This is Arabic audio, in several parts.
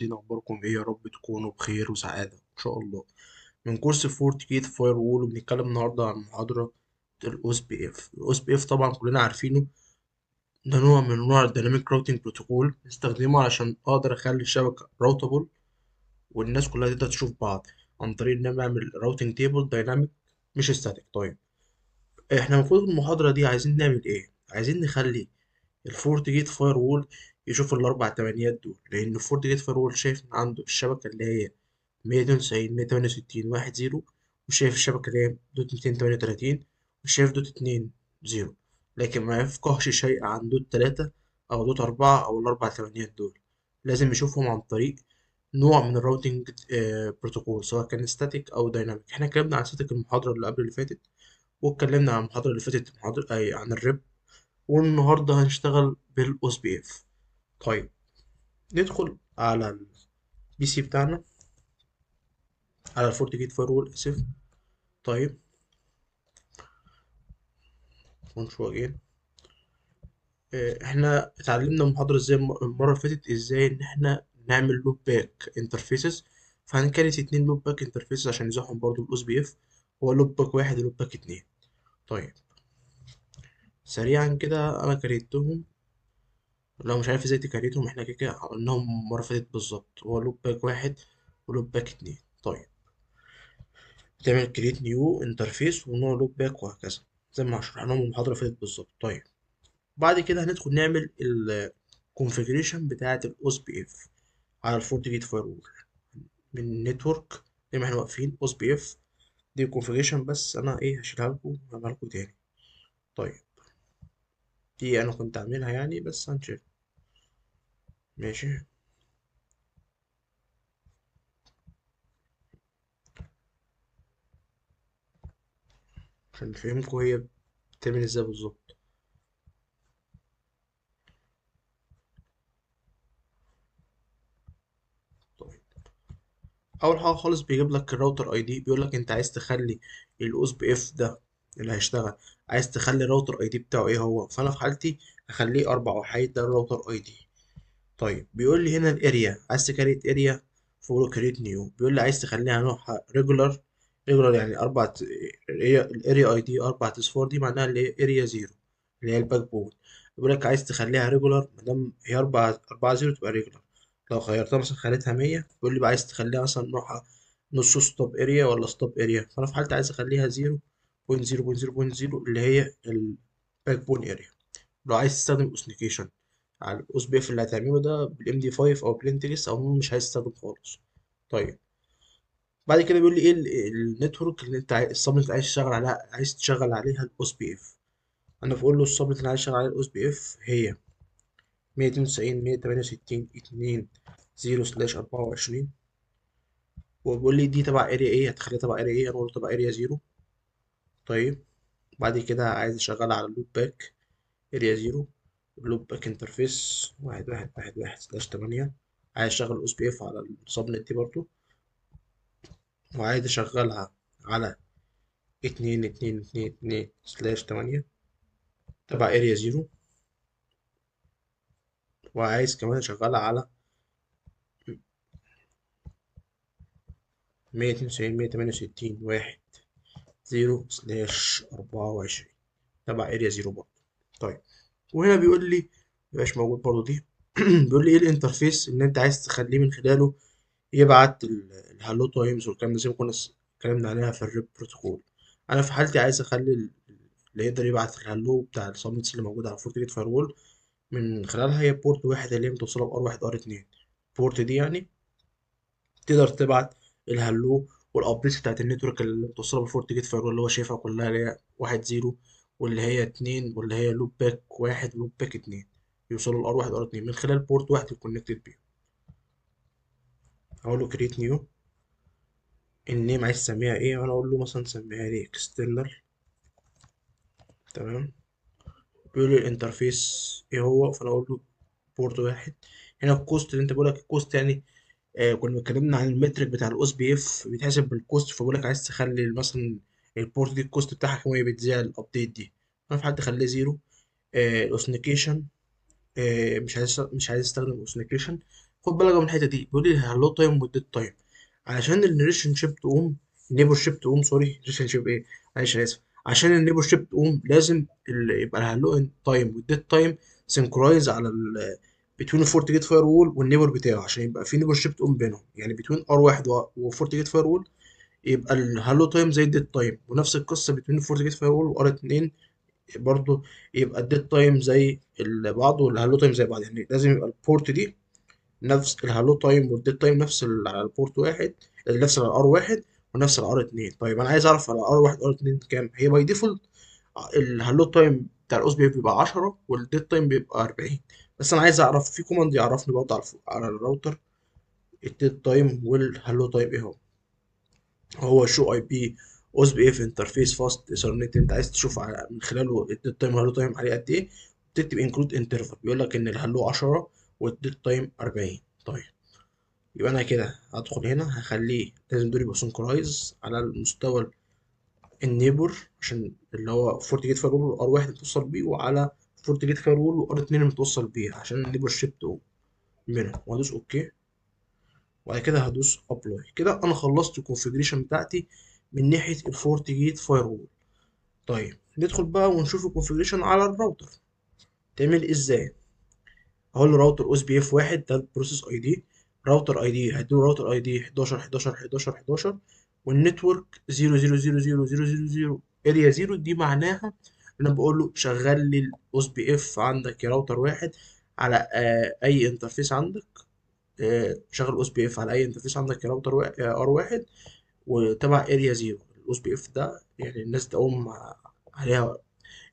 دين أخباركم إيه؟ يا رب تكونوا بخير وسعادة إن شاء الله. من كورس فورتيكيت فاير وول، وبنتكلم النهاردة عن محاضرة الأوس بي إف. الأوس بي إف طبعا كلنا عارفينه، ده نوع من أنواع الديناميك راوتينج بروتوكول، بنستخدمه علشان أقدر أخلي الشبكة راوتابل والناس كلها تقدر تشوف بعض عن طريق إن أنا بعمل راوتينج تيبل دايناميك مش ستاتيك. طيب إحنا المفروض في المحاضرة دي عايزين نعمل إيه؟ عايزين نخلي الفورتيجيت فاير وول يشوف الأربع تمانيات دول، لأن الفورتيجيت فاير وول شايف من عنده الشبكة اللي هي 192 168 واحد زيرو، وشايف الشبكة اللي هي دوت 238، وشايف دوت 2 زيرو، لكن ما يفقهش شيء عن دوت 3 أو دوت 4 أو الأربع تمانيات دول. لازم يشوفهم عن طريق نوع من الراوتنج بروتوكول، سواء كان ستاتيك أو دايناميك. احنا اتكلمنا عن ستاتيك المحاضرة اللي قبل اللي فاتت، واتكلمنا عن المحاضرة اللي فاتت عن الريب، والنهاردة هنشتغل بالأوس بي اف. طيب ندخل على البي سي بتاعنا، على الفورتيجيت فايرول، اسف. طيب ونشو اجين. احنا اتعلمنا محاضرة ازاي المرة اللي فاتت، ازاي ان احنا نعمل لوب باك انترفيسز. فهنكريت اتنين لوب باك انترفيسز عشان نزوحهم برضو بالاس بي اف، هو لوب باك واحد ولوب باك اتنين. طيب سريعا كده انا كريتهم، لو مش عارف ازاي تكريتهم احنا كده كده عملناهم المرة اللي فاتت بالظبط، هو لوب باك واحد ولوب باك اتنين. طيب تعمل كريت نيو انترفيس ونوع لوب باك وهكذا، زي ما شرحناهم المحاضرة اللي فاتت بالظبط. طيب بعد كده هندخل نعمل الكونفيجريشن بتاعة الاوس بي اف على الفورتيجيت فايرول من نتورك. زي ما احنا واقفين اوس بي اف دي الكونفيجريشن، بس انا ايه هشيلها لكم وهعملها لكم تاني. طيب دي انا كنت عاملها يعني، بس هنشيل. ماشي عشان نفهمكم هي بتعمل ازاي بالظبط. طيب اول حاجه خالص بيجيب لك الراوتر اي دي، بيقول لك انت عايز تخلي الاوس بي اف ده اللي هيشتغل، عايز تخلي الراوتر اي دي بتاعه ايه هو. فانا في حالتي هخليه اربع وحيد، ده الراوتر اي دي. طيب بيقول لي هنا الاريا، عايز تكريت اريا، فوق كريت نيو. بيقول لي عايز تخليها نوعها ريجولار. ريجولار يعني الاريا اي دي اربع اصفار، دي معناها اللي هي اريا زيرو، اللي هي الباك بون. بيقول لك عايز تخليها ريجولار، ما دام هي اربعة زيرو تبقى ريجولار. لو غيرتها مثلا خليتها 100، بيقول لي بقى عايز تخليها مثلا نوعها نص ستوب اريا ولا ستوب اريا. فانا في حالتي عايز اخليها 0.0.0.0 اللي هي الباك بون اريا. لو عايز تستخدم اوثنيكيشن على الاوس بي اف اللي هتعمله ده بالام دي 5 او بلينتلس، او مش عايز تستخدم خالص. طيب بعد كده بيقول لي ايه النتورك اللي انت عايز، السبنت اللي عايز تشتغل عليها، عايز تشغل عليها الاوس بي اف. انا بقول له السبنت اللي عايز اشتغل عليها الاوس بي اف هي 192 168 2 0 سلاش 24، وبيقول لي دي تبع اريا ايه، هتخليها تبع اريا ايه. انا قلت تبع اريا زيرو. طيب بعد كده عايز اشغل على اللوب باك اريا زيرو، لوب باك انترفيس واحد واحد واحد واحد سلاش تمانية. عايز اشغل الاس بي اف على السبنت دي برضو، وعايز اشغلها على اتنين اتنين اتنين اتنين سلاش تمانية تبع اريا زيرو، وعايز كمان اشغلها على مية اتنين وتسعين مية تمانية وستين واحد زيرو سلاش أربعة وعشرين تبع اريا زيرو برضو. طيب وهنا بيقول لي ميبقاش موجود برضو دي. بيقول لي ايه الانترفيس اللي انت عايز تخليه من خلاله يبعت الهالو تايمز والكلام ده، زي ما كنا اتكلمنا عليها في الريب بروتوكول. انا في حالتي عايز اخلي اللي يقدر يبعت الهالو بتاع السبنتس اللي موجوده على فورتنت فايرول من خلالها هي بورت واحد اللي هي متوصله بار واحد ار اتنين. البورت دي يعني تقدر تبعت الهالو والابديتس بتاعت النتورك اللي متوصله بالفورتنت فايرول، اللي هو شايفها كلها، اللي هي واحد زيرو واللي هي اتنين واللي هي لوب باك واحد ولوب باك اتنين، يوصلوا الار واحد ار اتنين من خلال بورت واحد الكونكتد بيه. هقول له كريت نيو، النيم عايز تسميها ايه، وانا اقول له مثلا سميها لي اكسترنال. تمام. بيقول لي الانترفيس ايه هو، فانا اقول له بورت واحد. هنا الكوست اللي انت بقول لك الكوست يعني، كنا اتكلمنا عن المترك بتاع الاوس بي اف بيتحسب بالكوست، فبقول لك عايز تخلي مثلا البورت دي الكوست بتاعها كام وهي بتذيع الابديت دي. انا في حد اخليه زيرو. الاوثنيكيشن، مش عايز استخدم اوثنيكيشن، خد بالك من الحته دي، بيقول لي الهالو تايم والديد تايم علشان الريليشن شيب تقوم، النيبر شيب تقوم، سوري ريليشن شيب ايه، معلش انا اسف. عشان النيبر شيب تقوم لازم يبقى الهالو تايم والديد تايم سينكرايز على بتوين الفورت جيت فاير وول والنيبر بتاعه، عشان يبقى في نيبر شيب تقوم بينهم، يعني بتوين ار واحد وفورت جيت فاير وول يبقى الهالو تايم زي الديد تايم، ونفس القصه بتوين الفورت جيت فاير وول وار 2 برضو يبقى الديد تايم زي بعض والهالو تايم زي بعض، يعني لازم يبقى البورت دي نفس الهالو تايم والديد تايم نفس على البورت واحد، نفس على الار واحد ونفس على الار اتنين. طيب انا عايز اعرف على ار واحد ار اتنين كام. هي باي ديفولت الهالو تايم بتاع الاس بي بيبقى 10 والديد تايم بيبقى 40، بس انا عايز اعرف في كوماند يعرفني برضه على الراوتر الديد تايم والهالو تايم ايه هو شو اي بي اوس بي اف انترفيس فاست ايثرنت. انت عايز تشوف من خلاله الديد تايم والهالو تايم عليه قد ايه، تكتب انكلود انترفال بيقول لك ان الهالو 10 والديد تايم 40. طيب يبقى انا كده هدخل هنا هخليه لازم دول يبقوا سنكرايز على المستوى النيبر، عشان اللي هو فورت جيت فايرول ار واحد متوصل بيه، وعلى فورت جيت فايرول وار اتنين متوصل بيه عشان النيبر شيب تقوم منهم، وهدوس اوكي. وبعد كده هدوس ابلاي. كده انا خلصت الكونفيجريشن بتاعتي من ناحيه الفورت جيت فايرول. طيب ندخل بقى ونشوف الكونفيجريشن على الراوتر تعمل ازاي. هقول له راوتر اوس بي اف واحد ده البروسيس اي دي، راوتر اي دي هديله راوتر اي دي 11 11 11 11، والنتورك 0 0 0 0 0 0 0 اريا 0 دي معناها انا بقول له شغل لي الاوس بي اف عندك يا راوتر واحد على اي انترفيس عندك، شغل الاوس بي اف على اي انترفيس عندك يا راوتر ار واحد وتبع اريا 0. الاوس بي اف ده يعني الناس تقوم عليها،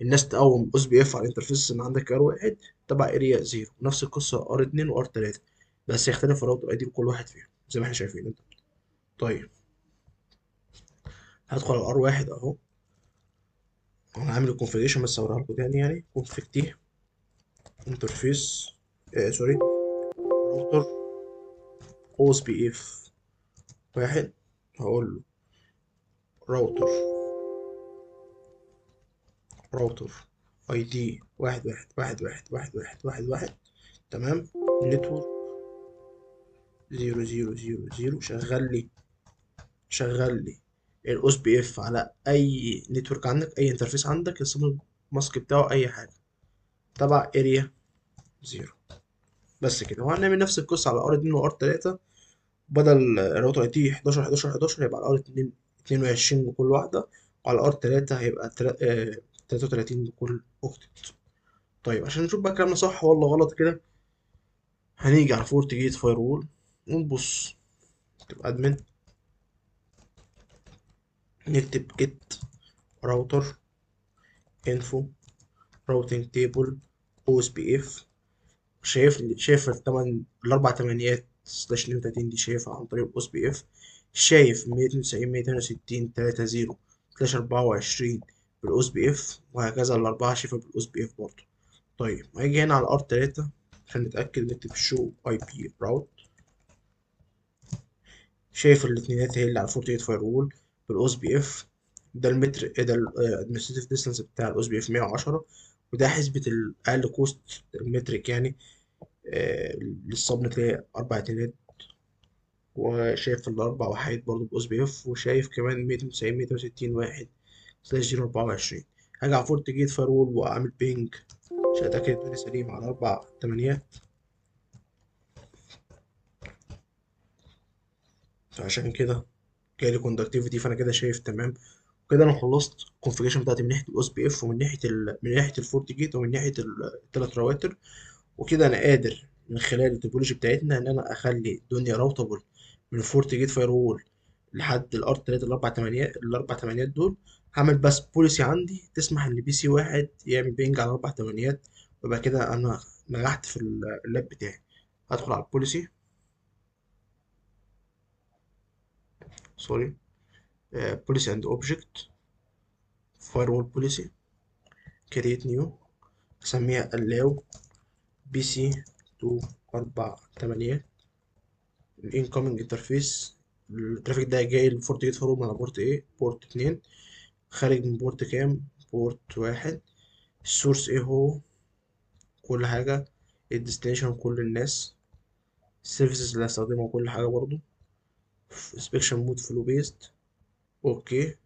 الناس تقوم اس بي اف على الانترفيس اللي عندك ار واحد تبع اريا 0، نفس القصه ار 2 وار 3، بس يختلف الراوتر اي دي لكل واحد فيهم زي ما احنا شايفين انت. طيب هدخل على ار واحد اهو، انا عامل الكونفيجريشن بس اوريها لكم تاني، يعني كونفيج تي انترفيس سوري راوتر او اس بي اف واحد، هقول له راوتر راوتر اي دي واحد واحد واحد واحد واحد واحد واحد واحد، تمام. نتورك 0 0 0 0 شغل لي الاوس بي اف على اي نتورك عندك، اي انترفيس عندك السيجنال ماسك بتاعه اي حاجه تبع اريا 0. بس كده، وهنعمل نفس القصه على ار 2 وار 3، بدل الراوتر اي تي 11 11 11 هيبقى على ار 2 22 لكل واحده، وعلى ار 3 هيبقى 33 لكل اوكتت. طيب عشان نشوف بقى كلامنا صح ولا غلط كده، هنيجي على فورت جيت فاير وول ونبص، تبقى ادمن، نكتب جيت راوتر انفو راوتنج تيبل او اس بي اف. شايف الاربع تمانيات سلاش 32 دي شايفها عن طريق الاس بي اف. شايف 192 168 30 سلاش 24 بالاس بي اف، وهكذا الاربعه شايفها بالاس بي اف برضه. طيب هيجي هنا على الار 3 عشان نتاكد، نكتب شو اي بي راوت. شايف الاتنينات هي اللي على 48 فاير وول بالاس بي اف. ده المتر ده الادمنستريتيف ديستانس بتاع الاس بي اف 110، وده حسبة الاقل كوست المترك يعني للصبنة اللي هي 4 اتنينات. وشايف الأربع وحيد برضه بأس بي إف، وشايف كمان 192 160 واحد سلاش 024. هاجي على فورت جيت فايرول وأعمل بينج عشان أتأكد الدنيا سليم على 4 تمانيات. فعشان كده جالي كوندكتيفيتي، فأنا كده شايف تمام. وكده أنا خلصت الكونفيجريشن بتاعتي من ناحية الأس بي إف ومن ناحية من ناحية الفورت جيت ومن ناحية التلات رواتر. وكده انا قادر من خلال التوبولوجي بتاعتنا ان انا اخلي الدنيا راوتابل من فورت جيت فاير وول لحد الار 3 الاربع تمانيات دول. هعمل بس بوليسي عندي تسمح ان بي سي واحد يعمل بينج على 4 تمانيات، ويبقى كده انا نجحت في اللاب بتاعي. هدخل على البوليسي، سوري، بوليسي اند اوبجكت فاير وول بوليسي، كريت نيو، اسميها allow بي سي تو 4 تمانيات الانكoming انترفيس. الترافيك ده جاي لفورت جيت فروم على بورت ايه، بورت 2، خارج من بورت كام، بورت 1. السورس ايه هو، كل حاجة، الديستنيشن كل الناس السيرفيسز اللي هستخدمها وكل حاجة برضو. inspection مود فلو بيست. اوكي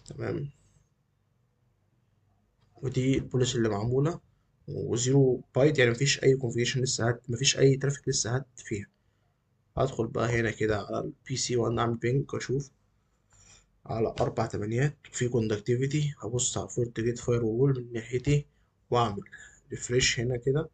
تمام. ودي البوليسي اللي معمولة، وزيرو بايت يعني مفيش أي كونفيجريشن لسه مفيش أي ترافيك لسه فيها. هدخل بقى هنا كده على البي سي 1، أعمل بينج وأشوف على 4 تمانيات في كوندكتيفيتي. هبص على فورت جيت فاير وول من ناحيتي وأعمل ريفريش هنا كده.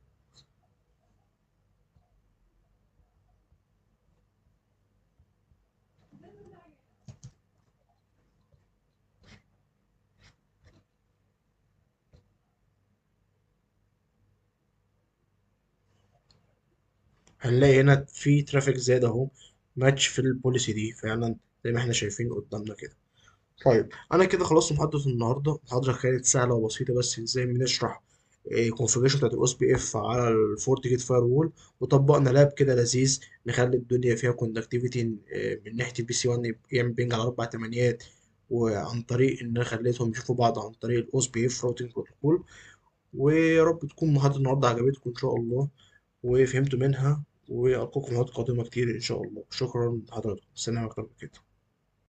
هنلاقي هنا في ترافيك زاد أهو، ماتش في البوليسي دي فعلا زي ما احنا شايفين قدامنا كده. طيب انا كده خلصت محاضره النهارده. المحاضره كانت سهله وبسيطه، بس ازاي بنشرح الكونفيجريشن بتاعت الاو اس بي اف على الفورت جيت فاير وول، وطبقنا لاب كده لذيذ نخلي الدنيا فيها كوندكتيفيتي من ناحيه البي سي 1 يعمل بينج على 4 تمانيات، وعن طريق ان انا خليتهم يشوفوا بعض عن طريق الاو اس بي اف راوتنج بروتوكول. ويا رب تكون محاضره النهارده عجبتكم ان شاء الله وفهمتوا منها، والقاكم في محاضرات قادمه كتير ان شاء الله. شكرا لحضراتكم، السلام عليكم ورحمه الله وبركاته.